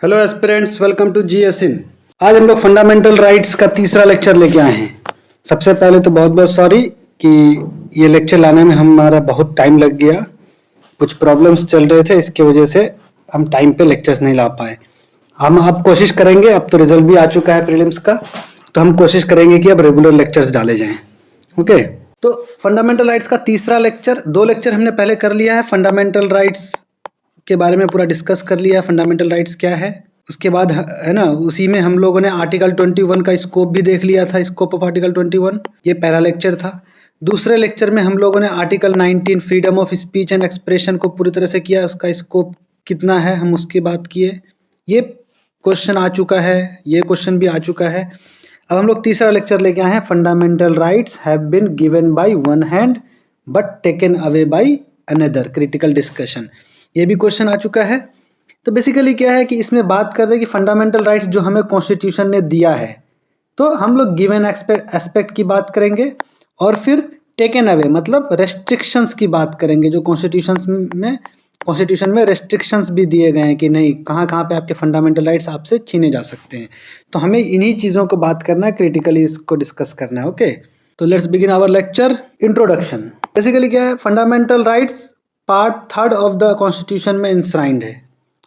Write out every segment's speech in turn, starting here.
Hello aspirants, welcome to जीएसइन। आज हम लोग फंडामेंटल राइट्स का तीसरा लेक्चर लेके आए हैं। सबसे पहले तो बहुत बहुत सॉरी कि ये लेक्चर लाने में हमारा बहुत टाइम लग गया। कुछ प्रॉब्लम्स चल रहे थे, इसकी वजह से हम टाइम पे लेक्चर्स नहीं ला पाए। हम अब कोशिश करेंगे, अब तो रिजल्ट भी आ चुका है प्रीलिम्स का, तो हम कोशिश करेंगे कि अब रेगुलर लेक्चर्स डाले जाएं। ओके, तो फंडामेंटल राइट्स का तीसरा लेक्चर, 2 लेक्चर हमने पहले कर लिया है। फंडामेंटल राइट्स के बारे में पूरा डिस्कस कर लिया है, फंडामेंटल राइट्स क्या है। उसके बाद है ना, उसी में हम लोगों ने आर्टिकल 21 का स्कोप भी देख लिया था, स्कोप ऑफ आर्टिकल 21। ये पहला लेक्चर था। दूसरे लेक्चर में हम लोगों ने article 19 freedom of speech and expression को पूरी तरह से किया, उसका स्कोप कितना है हम उसकी बात किए। ये क्वेश्चन आ चुका है, ये क्वेश्चन भी आ चुका है। अब हम लोग तीसरा लेक्चर लेके आए हैं, fundamental rights have been given by one hand but taken away by another, critical discussion. ये भी क्वेश्चन आ चुका है। तो बेसिकली क्या है कि इसमें बात कर रहे हैं कि फंडामेंटल राइट्स जो हमें कॉन्स्टिट्यूशन ने दिया है, तो हम लोग गिवन एस्पेक्ट की बात करेंगे और फिर टेकन अवे मतलब रेस्ट्रिक्शंस की बात करेंगे, जो कॉन्स्टिट्यूशन में रेस्ट्रिक्शंस भी दिए गए हैं कि नहीं, कहाँ कहाँ पे आपके फंडामेंटल राइट्स आपसे छीने जा सकते हैं। तो हमें इन्हीं चीज़ों को बात करना है, क्रिटिकली इसको डिस्कस करना है। ओके, तो let's begin our lecture. Introduction. Basically क्या है, fundamental rights part 3 of the constitution में इंश्राइंड है।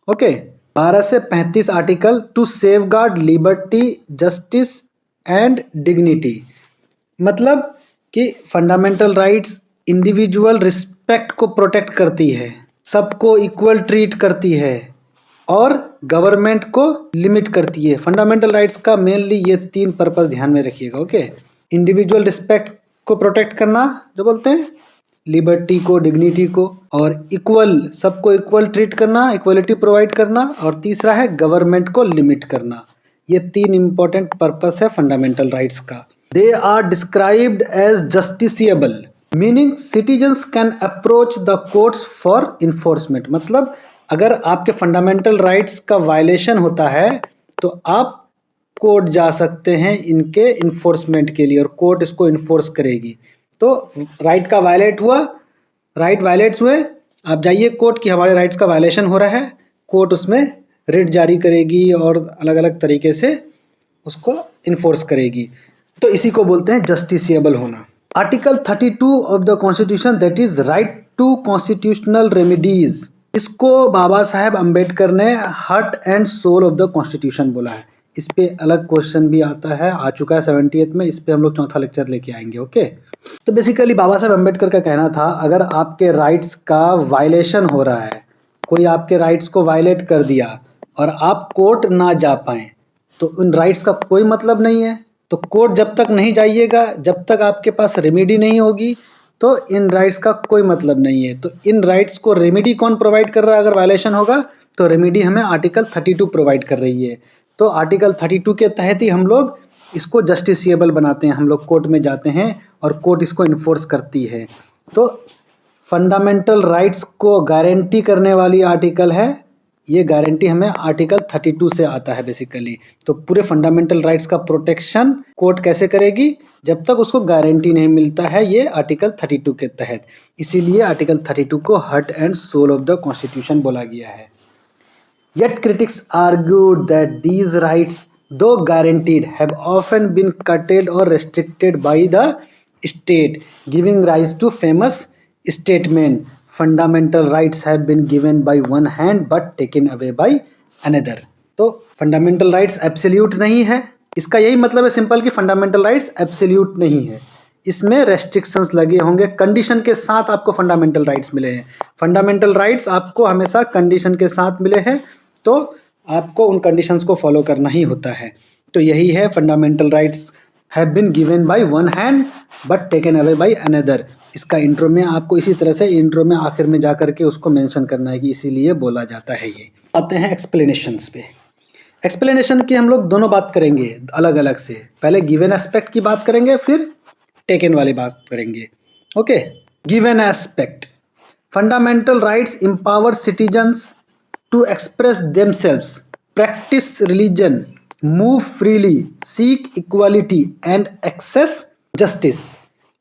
ओके, 12 से 35 article to safeguard liberty, justice and dignity. मतलब कि फंडामेंटल राइट्स इंडिविजुअल रिस्पेक्ट को प्रोटेक्ट करती है, सबको इक्वल ट्रीट करती है और गवर्नमेंट को लिमिट करती है। फंडामेंटल राइट्स का मेनली ये 3 पर्पस ध्यान में रखिएगा। ओके, इंडिविजुअल रिस्पेक्ट को प्रोटेक्ट करना, जो बोलते हैं लिबर्टी को, डिग्निटी को, और इक्वल, सबको इक्वल ट्रीट करना, इक्वलिटी प्रोवाइड करना, और तीसरा है गवर्नमेंट को लिमिट करना। ये 3 इंपॉर्टेंट पर्पस है फंडामेंटल राइट्स का। They are described as justiciable, meaning citizens can approach the courts for enforcement. मतलब अगर आपके फंडामेंटल राइट्स का वायलेशन होता है तो आप कोर्ट जा सकते हैं इनके इन्फोर्समेंट के लिए, और कोर्ट इसको इन्फोर्स करेगी। तो राइट का वायलेट हुआ, राइट वायलेट्स हुए, आप जाइए कोर्ट कि हमारे राइट्स का वायलेशन हो रहा है, कोर्ट उसमें रिट जारी करेगी और अलग अलग तरीके से उसको इन्फोर्स करेगी। तो इसी को बोलते हैं जस्टिसिएबल होना। Article 32 of the constitution, that is right to constitutional remedies. इसको बाबा साहेब अम्बेडकर ने heart and soul of the constitution बोला है। इस पे अलग क्वेश्चन भी आता है, आ चुका है 78th में, इस पे हम लोग चौथा लेक्चर लेके आएंगे। ओके, तो बेसिकली बाबा साहेब अम्बेडकर का कहना था, अगर आपके राइट्स का वायलेशन हो रहा है, कोई आपके राइट्स को वायलेट कर दिया और आप कोर्ट ना जा पाएँ, तो उन राइट्स का कोई मतलब नहीं है। तो कोर्ट जब तक नहीं जाइएगा, जब तक आपके पास रेमेडी नहीं होगी, तो इन राइट्स का कोई मतलब नहीं है। तो इन राइट्स को रेमेडी कौन प्रोवाइड कर रहा है? अगर वायलेशन होगा तो रेमेडी हमें आर्टिकल 32 प्रोवाइड कर रही है। तो आर्टिकल 32 के तहत ही हम लोग इसको जस्टिसिएबल बनाते हैं। हम लोग कोर्ट में जाते हैं और कोर्ट इसको इन्फोर्स करती है। तो फंडामेंटल राइट्स को गारंटी करने वाली आर्टिकल है, ये गारंटी हमें आर्टिकल 32 से आता है बेसिकली। तो पूरे फंडामेंटल राइट्स का प्रोटेक्शन कोर्ट कैसे करेगी? जब तक उसको गारंटी नहीं मिलता है, ये आर्टिकल 32 के तहत। इसीलिए आर्टिकल 32 को heart and soul of the constitution बोला गया है। Yet critics argued that these rights, though guaranteed, have often been curtailed or restricted by the state, giving rise to famous statement, fundamental rights have been given by one hand but taken away by another। तो fundamental rights absolute नहीं है, इसका यही मतलब है simple कि fundamental rights absolute नहीं है, इसमें रेस्ट्रिक्शंस लगे होंगे, कंडीशन के साथ आपको फंडामेंटल राइट्स मिले हैं। फंडामेंटल राइट्स आपको हमेशा कंडीशन के साथ मिले हैं, तो आपको उन कंडीशंस को फॉलो करना ही होता है। तो यही है, fundamental rights have been given by one hand but taken away by another. इसका इंट्रो में आपको इसी तरह से इंट्रो में आखिर में जा करके उसको मेंशन करना है कि इसीलिए बोला जाता है ये। आते हैं एक्सप्लेनेशंस पे। एक्सप्लेनेशन की हम लोग दोनों बात करेंगे अलग अलग से, पहले गिवन एस्पेक्ट की बात करेंगे, फिर टेकन वाली बात करेंगे। Okay, given aspect, fundamental rights empower citizens to express themselves, practice religion, move freely, seek equality and access justice।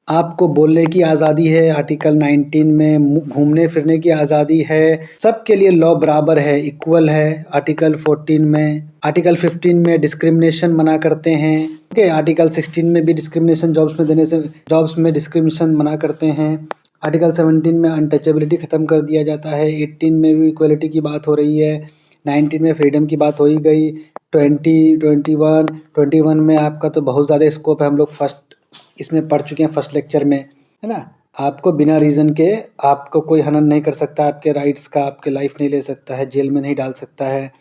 आपको बोलने की आज़ादी है आर्टिकल 19 में, घूमने फिरने की आज़ादी है, सबके लिए लॉ बराबर है, इक्वल है आर्टिकल 14 में। आर्टिकल 15 में डिस्क्रिमिनेशन मना करते हैं, ओके। आर्टिकल 16 में भी डिस्क्रिमिनेशन जॉब्स में डिस्क्रिमिनेशन मना करते हैं। आर्टिकल 17 में अनटचेबिलिटी ख़त्म कर दिया जाता है। 18 में भी इक्वलिटी की बात हो रही है। 19 में फ्रीडम की बात हो ही गई। 21 में आपका तो बहुत ज़्यादा स्कोप है, हम लोग फर्स्ट इसमें पढ़ चुके हैं, फर्स्ट लेक्चर में, है ना। आपको बिना रीज़न के आपको कोई हनन नहीं कर सकता, आपके राइट्स का, आपके लाइफ नहीं ले सकता है, जेल में नहीं डाल सकता है।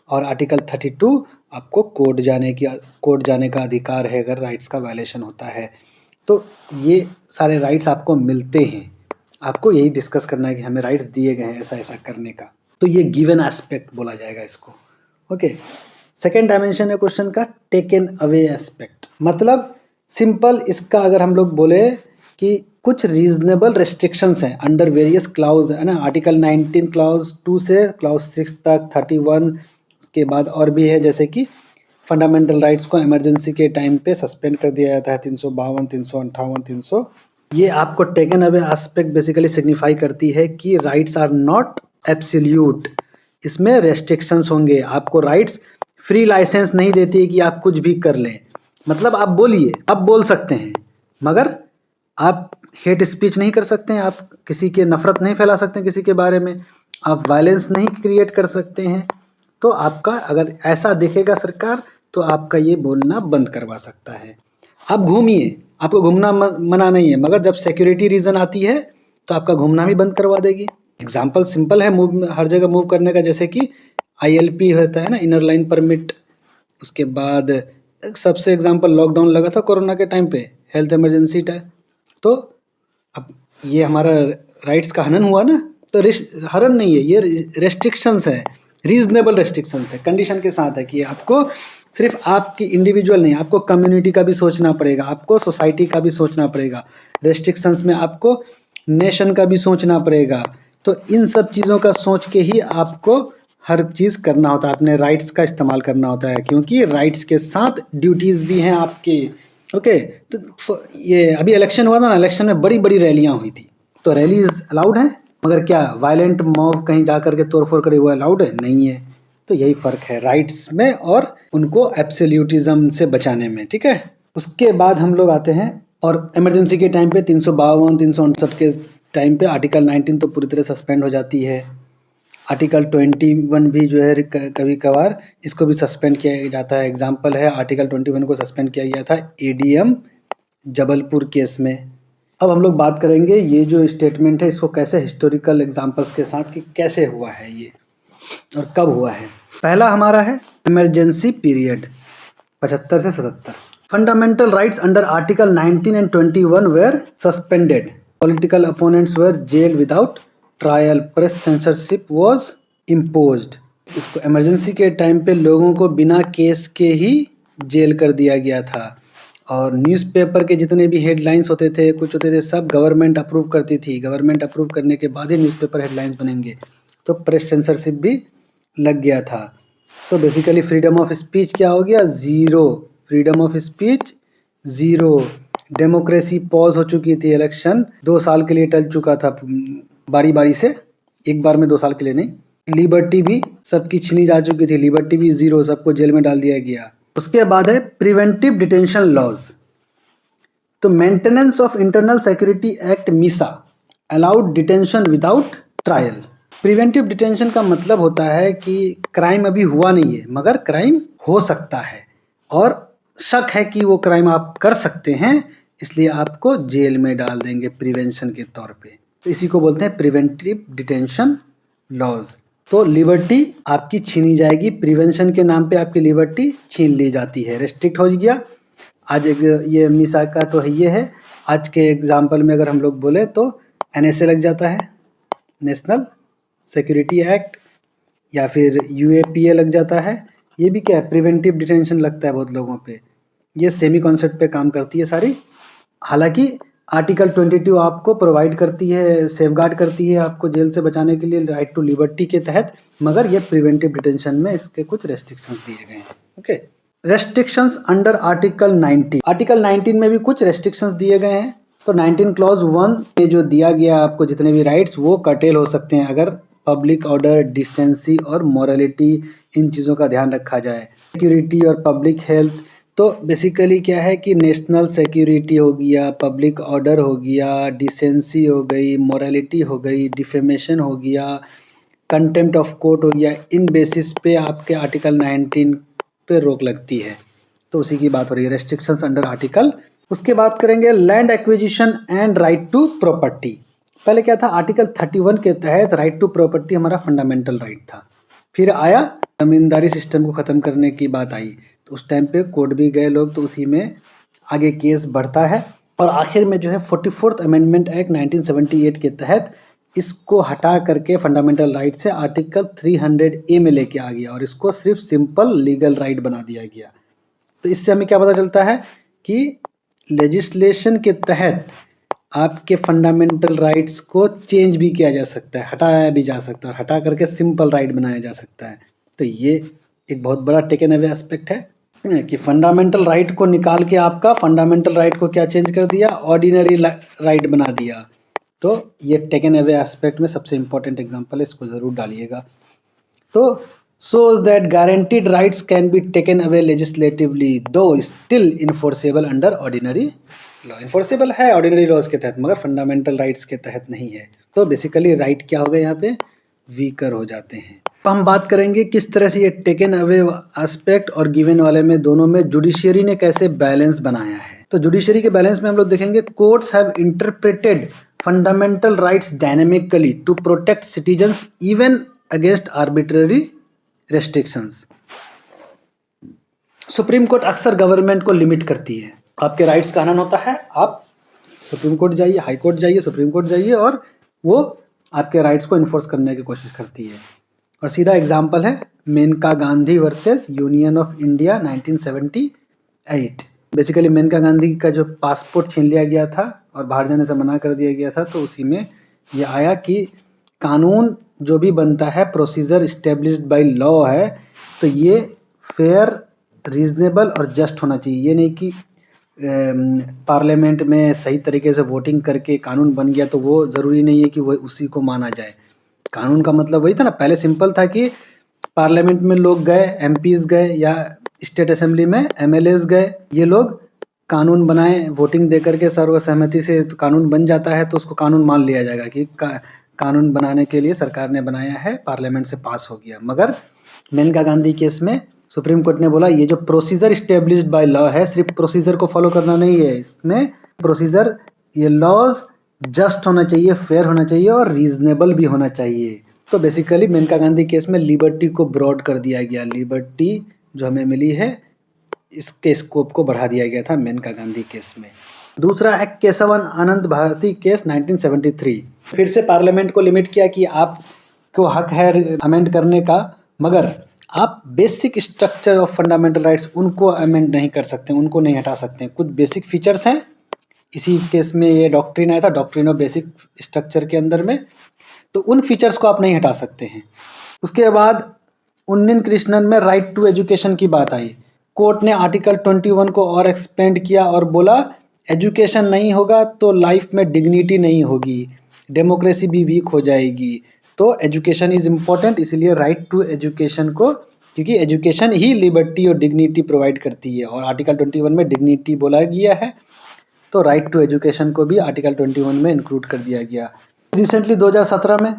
और आर्टिकल 32 आपको कोर्ट जाने का अधिकार है अगर राइट्स का वायलेशन होता है। तो ये सारे राइट्स आपको मिलते हैं। आपको यही डिस्कस करना है कि हमें राइट्स दिए गए हैं ऐसा ऐसा करने का। तो ये गिवन एस्पेक्ट बोला जाएगा इसको, ओके। सेकेंड डायमेंशन है क्वेश्चन का, टेकन अवे एस्पेक्ट। मतलब सिंपल इसका अगर हम लोग बोले कि कुछ रीजनेबल रेस्ट्रिक्शंस हैं अंडर वेरियस क्लाउज, है ना। आर्टिकल 19 क्लाउज 2 से क्लाउज 6 तक, 31 के बाद और भी है, जैसे कि फंडामेंटल राइट्स को इमरजेंसी के टाइम पे सस्पेंड कर दिया जाता है, 352, 358, 300। ये आपको taken away aspect basically signify करती है कि राइट्स आर नॉट एब्सोल्यूट, इसमें रेस्ट्रिक्शंस होंगे। आपको राइट्स फ्री लाइसेंस नहीं देती है कि आप कुछ भी कर लें। मतलब आप बोलिए, आप बोल सकते हैं, मगर आप हेट स्पीच नहीं कर सकते हैं, आप किसी के नफरत नहीं फैला सकते हैं किसी के बारे में, आप वायलेंस नहीं क्रिएट कर सकते हैं। तो आपका अगर ऐसा देखेगा सरकार तो आपका ये बोलना बंद करवा सकता है। आप घूमिए, आपको घूमना मना नहीं है, मगर जब सिक्योरिटी रीज़न आती है तो आपका घूमना भी बंद करवा देगी। एग्जाम्पल सिंपल है, मूव हर जगह मूव करने का, जैसे कि ILP होता है ना, इनर लाइन परमिट। उसके बाद सबसे एग्जाम्पल लॉकडाउन लगा था कोरोना के टाइम पे, हेल्थ इमरजेंसी था, तो अब ये हमारा राइट्स का हनन हुआ ना। तो हनन नहीं है, ये रेस्ट्रिक्शंस है, रीजनेबल रेस्ट्रिक्शंस है, कंडीशन के साथ है कि आपको सिर्फ आपकी इंडिविजुअल नहीं, आपको कम्युनिटी का भी सोचना पड़ेगा, आपको सोसाइटी का भी सोचना पड़ेगा। रेस्ट्रिक्शंस में आपको नेशन का भी सोचना पड़ेगा। तो इन सब चीज़ों का सोच के ही आपको हर चीज़ करना होता है, अपने राइट्स का इस्तेमाल करना होता है, क्योंकि राइट्स के साथ ड्यूटीज़ भी हैं आपकी, ओके। तो ये अभी इलेक्शन हुआ था ना, इलेक्शन में बड़ी बड़ी रैलियां हुई थी, तो रैलीज अलाउड है, मगर क्या वायलेंट मॉब कहीं जा करके तोड़फोड़ करे हुआ अलाउड है? नहीं है। तो यही फ़र्क है राइट्स में और उनको एब्सोल्यूटिज्म से बचाने में, ठीक है। उसके बाद हम लोग आते हैं, और इमरजेंसी के टाइम पे 352, 359 के टाइम पे आर्टिकल 19 तो पूरी तरह सस्पेंड हो जाती है। आर्टिकल 21 भी जो है कभी कभार इसको भी सस्पेंड किया जाता है। एग्जाम्पल है, आर्टिकल 21 को सस्पेंड किया गया था ADM जबलपुर केस में। अब हम लोग बात करेंगे ये जो स्टेटमेंट है इसको कैसे हिस्टोरिकल एग्जाम्पल्स के साथ कि कैसे हुआ है ये और कब हुआ है। पहला हमारा है इमरजेंसी पीरियड 75 से 77। Fundamental rights under article 19 and 21 were suspended, political opponents were jailed without trial, press censorship was imposed. इसको इमरजेंसी के टाइम पे लोगों को बिना केस के ही जेल कर दिया गया था, और न्यूज़पेपर के जितने भी हेडलाइंस होते थे, कुछ होते थे, सब गवर्नमेंट अप्रूव करती थी। गवर्नमेंट अप्रूव करने के बाद ही न्यूज़पेपर हेडलाइंस बनेंगे, तो प्रेस सेंसरशिप भी लग गया था। तो बेसिकली फ्रीडम ऑफ स्पीच क्या हो गया? Zero. Freedom of speech zero. Democracy pause हो चुकी थी, इलेक्शन 2 साल के लिए टल चुका था, बारी बारी से, एक बार में 2 साल के लिए नहीं। लिबर्टी भी सबकी छीनी जा चुकी थी, लिबर्टी भी ज़ीरो, सबको जेल में डाल दिया गया। उसके बाद है प्रिवेंटिव डिटेंशन लॉज। तो maintenance of internal security act MISA allowed detention without trial. Preventive detention का मतलब होता है कि क्राइम अभी हुआ नहीं है, मगर क्राइम हो सकता है और शक है कि वो क्राइम आप कर सकते हैं, इसलिए आपको जेल में डाल देंगे प्रिवेंशन के तौर पे। तो इसी को बोलते हैं प्रिवेंटिव डिटेंशन लॉज। तो लिबर्टी आपकी छीनी जाएगी, प्रिवेंशन के नाम पे आपकी लिबर्टी छीन ली जाती है, रेस्ट्रिक्ट हो गया। आज ये MISA का तो है, ये है। आज के एग्जाम्पल में अगर हम लोग बोले तो NSA लग जाता है, नेशनल सिक्योरिटी एक्ट, या फिर UAPA लग जाता है। ये भी क्या है? प्रिवेंटिव डिटेंशन लगता है बहुत लोगों पे। ये सेमी कॉन्सेप्ट पे काम करती है सारी। हालांकि आर्टिकल 22 आपको प्रोवाइड करती है, सेफगार्ड करती है आपको जेल से बचाने के लिए, राइट टू लिबर्टी के तहत, मगर ये प्रिवेंटिव डिटेंशन में इसके कुछ रेस्ट्रिक्शंस दिए गए हैं, okay. Restrictions under article 19। Article 19 में भी कुछ रेस्ट्रिक्शंस दिए गए हैं। तो 19 क्लॉज 1 में जो दिया गया आपको जितने भी राइट्स वो कर्टेल हो सकते हैं अगर पब्लिक ऑर्डर, डिसेंसी और मॉरलिटी इन चीज़ों का ध्यान रखा जाए। सिक्योरिटी और पब्लिक हेल्थ, तो बेसिकली क्या है कि नेशनल सिक्योरिटी हो गया, पब्लिक ऑर्डर हो गया, डिसेंसी हो गई, मॉरलिटी हो गई, डिफेमेशन हो गया, कंटेम्प्ट ऑफ कोर्ट हो गया, इन बेसिस पे आपके आर्टिकल 19 पे रोक लगती है। तो उसी की बात हो रही है, रेस्ट्रिक्शंस अंडर आर्टिकल। उसके बात करेंगे land acquisition and right to property. पहले क्या था, आर्टिकल 31 के तहत राइट टू प्रॉपर्टी हमारा फंडामेंटल राइट था। फिर आया जमींदारी सिस्टम को ख़त्म करने की बात आई, तो उस टाइम पे कोर्ट भी गए लोग, तो उसी में आगे केस बढ़ता है और आखिर में जो है 44th अमेंडमेंट एक्ट 1978 के तहत इसको हटा करके फंडामेंटल राइट से आर्टिकल 300A में लेके आ गया और इसको सिर्फ सिंपल लीगल राइट बना दिया गया। तो इससे हमें क्या पता चलता है कि लेजिस्लेशन के तहत आपके फंडामेंटल राइट्स को चेंज भी किया जा सकता है, हटाया भी जा सकता है, हटा करके सिंपल राइट बनाया जा सकता है। तो ये एक बहुत बड़ा टेकन अवे एस्पेक्ट है कि फंडामेंटल राइट को निकाल के आपका फंडामेंटल राइट को क्या चेंज कर दिया, ऑर्डिनरी राइट बना दिया। तो ये टेकन अवे एस्पेक्ट में सबसे इंपॉर्टेंट एग्जांपल है, इसको ज़रूर डालिएगा। तो shows that guaranteed rights can be taken away legislatively though still enforceable under ordinary law। enforceable है ऑर्डिनरी लॉज के तहत मगर फंडामेंटल राइट्स के तहत नहीं है। तो बेसिकली राइट क्या हो गए यहाँ पे, वीकर हो जाते हैं। तो हम बात करेंगे किस तरह से ये टेकन अवे एस्पेक्ट और गिवन वाले में दोनों में जुडिशियरी ने कैसे बैलेंस बनाया है। तो जुडिशियरी के बैलेंस में हम लोग देखेंगे courts have interpreted fundamental rights dynamically to protect citizens even against arbitrary restrictions. Supreme court अक्सर गवर्नमेंट को लिमिट करती है। आपके राइट्स का हनन होता है, आप सुप्रीम कोर्ट जाइए, हाई कोर्ट जाइए, सुप्रीम कोर्ट जाइए और वो आपके राइट्स को इन्फोर्स करने की कोशिश करती है। और सीधा एग्जांपल है Maneka Gandhi versus union of India 1978। Basically Maneka Gandhi का जो पासपोर्ट छीन लिया गया था और बाहर जाने से मना कर दिया गया था, तो उसी में ये आया कि कानून जो भी बनता है प्रोसीजर इस्टेब्लिश्ड बाय लॉ है, तो ये फेयर, रीजनेबल और जस्ट होना चाहिए। ये नहीं कि पार्लियामेंट में सही तरीके से वोटिंग करके कानून बन गया तो वो ज़रूरी नहीं है कि वो उसी को माना जाए। कानून का मतलब वही था ना, पहले सिंपल था कि पार्लियामेंट में लोग गए, एमपीज़ गए या स्टेट असेंबली में एमएलएज गए, ये लोग कानून बनाए, वोटिंग दे करके सर्वसहमति से तो कानून बन जाता है, तो उसको कानून मान लिया जाएगा कि कानून बनाने के लिए सरकार ने बनाया है, पार्लियामेंट से पास हो गया। मगर मेनका गांधी केस में सुप्रीम कोर्ट ने बोला ये जो प्रोसीजर इस्टेब्लिश्ड बाय लॉ है, सिर्फ प्रोसीजर को फॉलो करना नहीं है, इसमें प्रोसीजर, ये लॉज जस्ट होना चाहिए, फेयर होना चाहिए और रीजनेबल भी होना चाहिए। तो बेसिकली मेनका गांधी केस में लिबर्टी को ब्रॉड कर दिया गया, लिबर्टी जो हमें मिली है इसके स्कोप को बढ़ा दिया गया था मेनका गांधी केस में। दूसरा है केशवन आनंद भारती केस 1973। फिर से पार्लियामेंट को लिमिट किया कि आपको हक है अमेंड करने का, मगर आप basic structure of fundamental rights उनको अमेंड नहीं कर सकते, उनको नहीं हटा सकते। कुछ बेसिक फीचर्स हैं, इसी केस में ये डॉक्ट्रिन आया था, डॉक्ट्रिन ऑफ बेसिक स्ट्रक्चर के अंदर में, तो उन फीचर्स को आप नहीं हटा सकते हैं। उसके बाद उन्नीन कृष्णन में राइट टू एजुकेशन की बात आई। कोर्ट ने आर्टिकल 21 को और एक्सपेंड किया और बोला एजुकेशन नहीं होगा तो लाइफ में डिग्निटी नहीं होगी, डेमोक्रेसी भी वीक हो जाएगी। तो एजुकेशन इज़ इम्पॉर्टेंट, इसलिए राइट टू एजुकेशन को, क्योंकि एजुकेशन ही लिबर्टी और डिग्निटी प्रोवाइड करती है और आर्टिकल 21 में डिग्निटी बोला गया है, तो राइट टू एजुकेशन को भी आर्टिकल 21 में इंक्लूड कर दिया गया। रिसेंटली 2017 में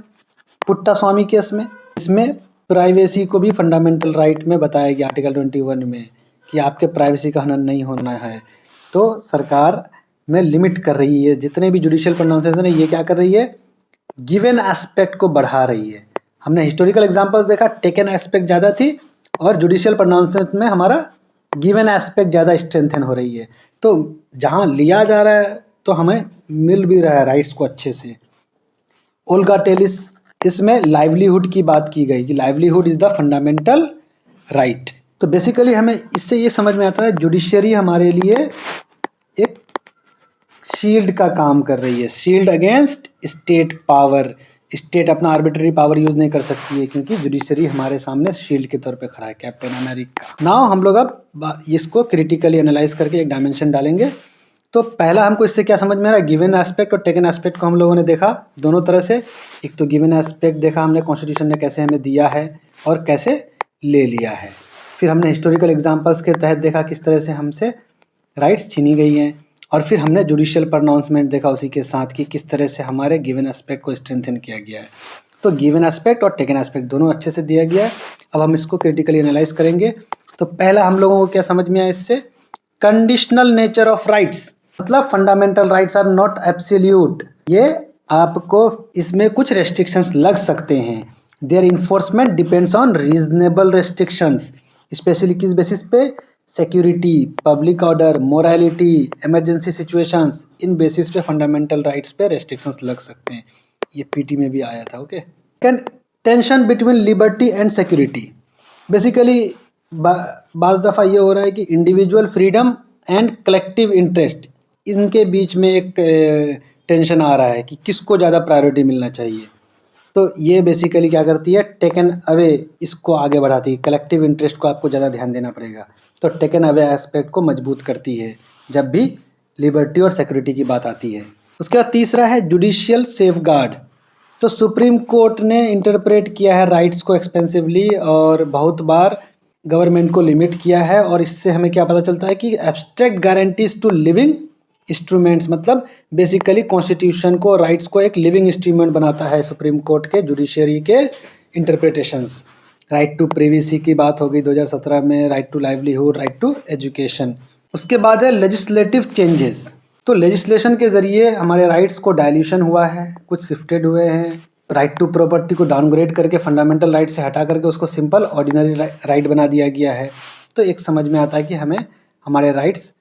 पुट्टा स्वामी केस में, इसमें प्राइवेसी को भी फंडामेंटल राइट में बताया गया आर्टिकल 21 में कि आपके प्राइवेसी का हनन नहीं होना है। तो सरकार में लिमिट कर रही है, जितने भी जुडिशियल प्रोनाउंसिएशन है ये क्या कर रही है, गिवन एस्पेक्ट को बढ़ा रही है। हमने हिस्टोरिकल एग्जांपल्स देखा, टेकन एस्पेक्ट ज़्यादा थी और जुडिशियल प्रोनाउंसिएशन में हमारा गिवन एस्पेक्ट ज़्यादा स्ट्रेंथन हो रही है। तो जहाँ लिया जा रहा है तो हमें मिल भी रहा है राइट्स को अच्छे से। ओल्गा टेलिस, इसमें लाइवलीहुड की बात की गई कि livelihood is the fundamental right. तो बेसिकली हमें इससे ये समझ में आता है जुडिशरी हमारे लिए एक शील्ड का काम कर रही है, shield against state power. State अपना आर्बिट्ररी पावर यूज़ नहीं कर सकती है क्योंकि जुडिशरी हमारे सामने शील्ड के तौर पे खड़ा है, कैप्टन अमेरिका। नाउ हम लोग अब इसको क्रिटिकली एनालाइज करके एक डायमेंशन डालेंगे तो पहला हमको इससे क्या समझ में आ रहा है, गिवन एस्पेक्ट और टेकन एस्पेक्ट को हम लोगों ने देखा दोनों तरह से। एक तो गिवन एस्पेक्ट देखा हमने, कॉन्स्टिट्यूशन ने कैसे हमें दिया है और कैसे ले लिया है। फिर हमने हिस्टोरिकल एग्जाम्पल्स के तहत देखा किस तरह से हमसे राइट्स छीनी गई हैं। और फिर हमने जुडिशियल प्रोनाउंसमेंट देखा उसी के साथ कि किस तरह से हमारे गिवन एस्पेक्ट को स्ट्रेंथन किया गया है। तो गिवन एस्पेक्ट और टेकन एस्पेक्ट दोनों अच्छे से दिया गया है। अब हम इसको क्रिटिकली एनालाइज करेंगे। तो पहला हम लोगों को क्या समझ में आया इससे, कंडीशनल नेचर ऑफ राइट्स, मतलब fundamental rights are not absolute. ये आपको इसमें कुछ रेस्ट्रिक्शंस लग सकते हैं। Their enforcement depends on reasonable restrictions, especially किस बेसिस पे, security, public order, morality, emergency situations, इन बेसिस पे फंडामेंटल राइट्स पे रेस्ट्रिक्शंस लग सकते हैं। ये पीटी में भी आया था। Okay, tension between liberty and security, basically बाज़ दफ़ा ये हो रहा है कि individual freedom and collective interest, इनके बीच में एक टेंशन आ रहा है कि किसको ज़्यादा प्रायोरिटी मिलना चाहिए। तो ये बेसिकली क्या करती है, टेकन अवे इसको आगे बढ़ाती है। कलेक्टिव इंटरेस्ट को आपको ज़्यादा ध्यान देना पड़ेगा। तो टेकन अवे एस्पेक्ट को मजबूत करती है जब भी लिबर्टी और सिक्योरिटी की बात आती है। उसके बाद तीसरा है जुडिशियल सेफगार्ड। तो सुप्रीम कोर्ट ने इंटरप्रेट किया है राइट्स को एक्सपेंसिवली और बहुत बार गवर्नमेंट को लिमिट किया है। और इससे हमें क्या पता चलता है कि abstract guarantees to living instruments, मतलब बेसिकली कॉन्स्टिट्यूशन को, राइट्स को एक लिविंग इंस्ट्रूमेंट बनाता है सुप्रीम कोर्ट के जुडिशरी के इंटरप्रिटेशंस। राइट टू प्रिवेसी की बात होगी 2017 में, right to livelihood, right to education. उसके बाद है लेजिस्लेटिव चेंजेस। तो लेजिस्लेशन के ज़रिए हमारे राइट्स को डायल्यूशन हुआ है, कुछ शिफ्टेड हुए हैं। राइट टू प्रॉपर्टी को डाउनग्रेड करके फंडामेंटल राइट से हटा करके उसको सिंपल ऑर्डिनरी राइट बना दिया गया है। तो एक समझ में आता है कि हमें हमारे राइट्स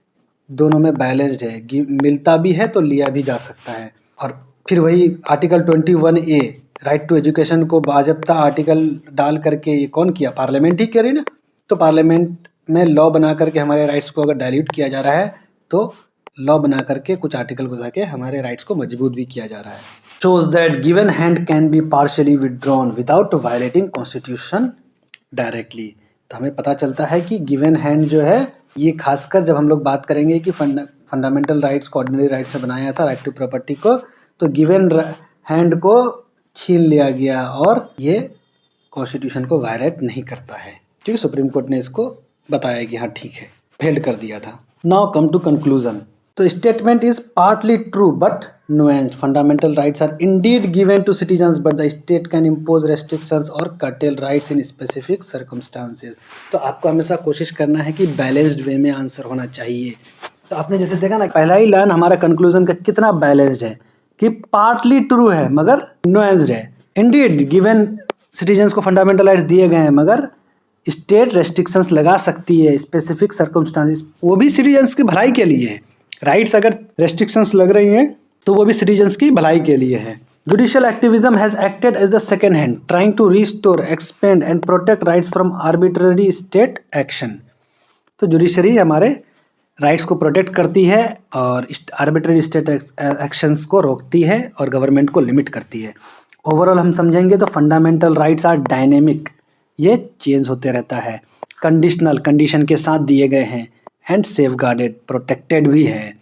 दोनों में बैलेंस्ड है, मिलता भी है तो लिया भी जा सकता है। और फिर वही article 21A right to education को बाज़ाब्ता आर्टिकल डाल करके ये कौन किया, पार्लियामेंट ही करी ना। तो पार्लियामेंट में लॉ बना करके हमारे राइट्स को अगर डाइल्यूट किया जा रहा है तो लॉ बना करके कुछ आर्टिकल घुसा के हमारे राइट्स को मजबूत भी किया जा रहा है। Shows that given hand can be partially withdrawn without violating constitution directly. तो हमें पता चलता है कि गिवन हैंड जो है, ये खासकर जब हम लोग बात करेंगे कि फंडामेंटल राइट्स को ऑर्डिनरी राइट्स में बनाया था, राइट टू प्रॉपर्टी को, तो गिवन हैंड को छीन लिया गया और ये कॉन्स्टिट्यूशन को वायलेट नहीं करता है। ठीक है, सुप्रीम कोर्ट ने इसको बताया कि हाँ ठीक है, फेल्ड कर दिया था। Now come to conclusion. तो statement is partly true but nuanced. Fundamental rights are indeed given to citizens, but the state can impose restrictions or curtail rights in specific circumstances. तो आपको हमेशा कोशिश करना है कि बैलेंस्ड वे में answer होना चाहिए। तो आपने जैसे देखा ना, पहला ही लाइन हमारा कंक्लूजन का कितना बैलेंस्ड है कि पार्टली ट्रू है मगर नुएंस्ड है। इंडीड गिवन सिटीजन्स को फंडामेंटल राइट्स दिए गए हैं मगर स्टेट रेस्ट्रिक्शंस लगा सकती है स्पेसिफिक सर्कमस्टांसेस, वो भी सिटीजन्स की भलाई के लिए है। राइट्स अगर रेस्ट्रिक्शंस लग रही हैं तो वो भी सिटीजन्स की भलाई के लिए है। Judicial activism has acted as the second hand trying to restore, expand and protect rights from arbitrary state action. तो जुडिशरी हमारे राइट्स को प्रोटेक्ट करती है और आर्बिट्ररी स्टेट एक्शंस को रोकती है और गवर्नमेंट को लिमिट करती है। ओवरऑल हम समझेंगे तो फंडामेंटल राइट्स आर डायनेमिक, ये चेंज होते रहता है, कंडीशनल, कंडीशन के साथ दिए गए हैं, एंड सेफगार्डेड, प्रोटेक्टेड भी है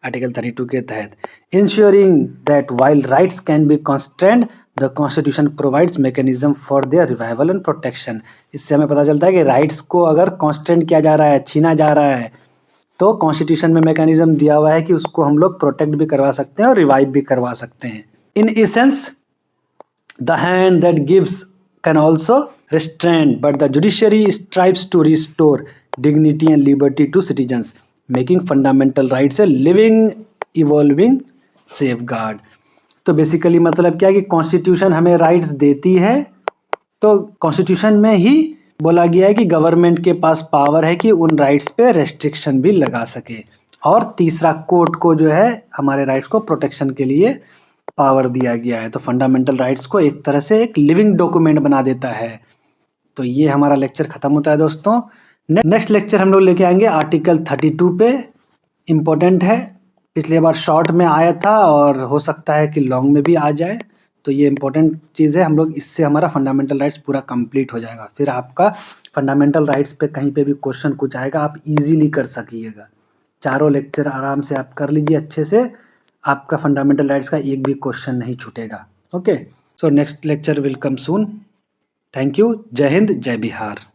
आर्टिकल 32 के तहत। Ensuring that while rights can be constrained the constitution provides mechanism for their revival and protection. इससे हमें पता चलता है कि राइट्स को अगर कॉन्स्ट्रेंड किया जा रहा है, छीना जा रहा है, तो कॉन्स्टिट्यूशन में मैकेनिज्म दिया हुआ है कि उसको हम लोग प्रोटेक्ट भी करवा सकते हैं और रिवाइव भी करवा सकते हैं। In essence the hand that gives can also restrained, but the judiciary strives to restore dignity and liberty to citizens, making fundamental rights a living, evolving safeguard. तो बेसिकली मतलब क्या है कि कॉन्स्टिट्यूशन हमें राइट्स देती है, तो कॉन्स्टिट्यूशन में ही बोला गया है कि गवर्नमेंट के पास पावर है कि उन राइट्स पे रेस्ट्रिक्शन भी लगा सके। और तीसरा, कोर्ट को जो है हमारे राइट्स को प्रोटेक्शन के लिए पावर दिया गया है। तो फंडामेंटल राइट्स को एक तरह से एक लिविंग डॉक्यूमेंट बना देता है। तो ये हमारा लेक्चर ख़त्म होता है दोस्तों। नेक्स्ट लेक्चर हम लोग लेके आएंगे आर्टिकल 32 पे, इम्पोर्टेंट है, पिछले बार शॉर्ट में आया था और हो सकता है कि लॉन्ग में भी आ जाए। तो ये इम्पोर्टेंट चीज़ है, हम लोग इससे हमारा फंडामेंटल राइट्स पूरा कंप्लीट हो जाएगा। फिर आपका फंडामेंटल राइट्स पे कहीं पे भी क्वेश्चन कुछ आएगा आप इजीली कर सकिएगा। चारों लेक्चर आराम से आप कर लीजिए अच्छे से, आपका फंडामेंटल राइट्स का एक भी क्वेश्चन नहीं छूटेगा। Okay, so next lecture will come soon. Thank you. जय हिंद, जय बिहार।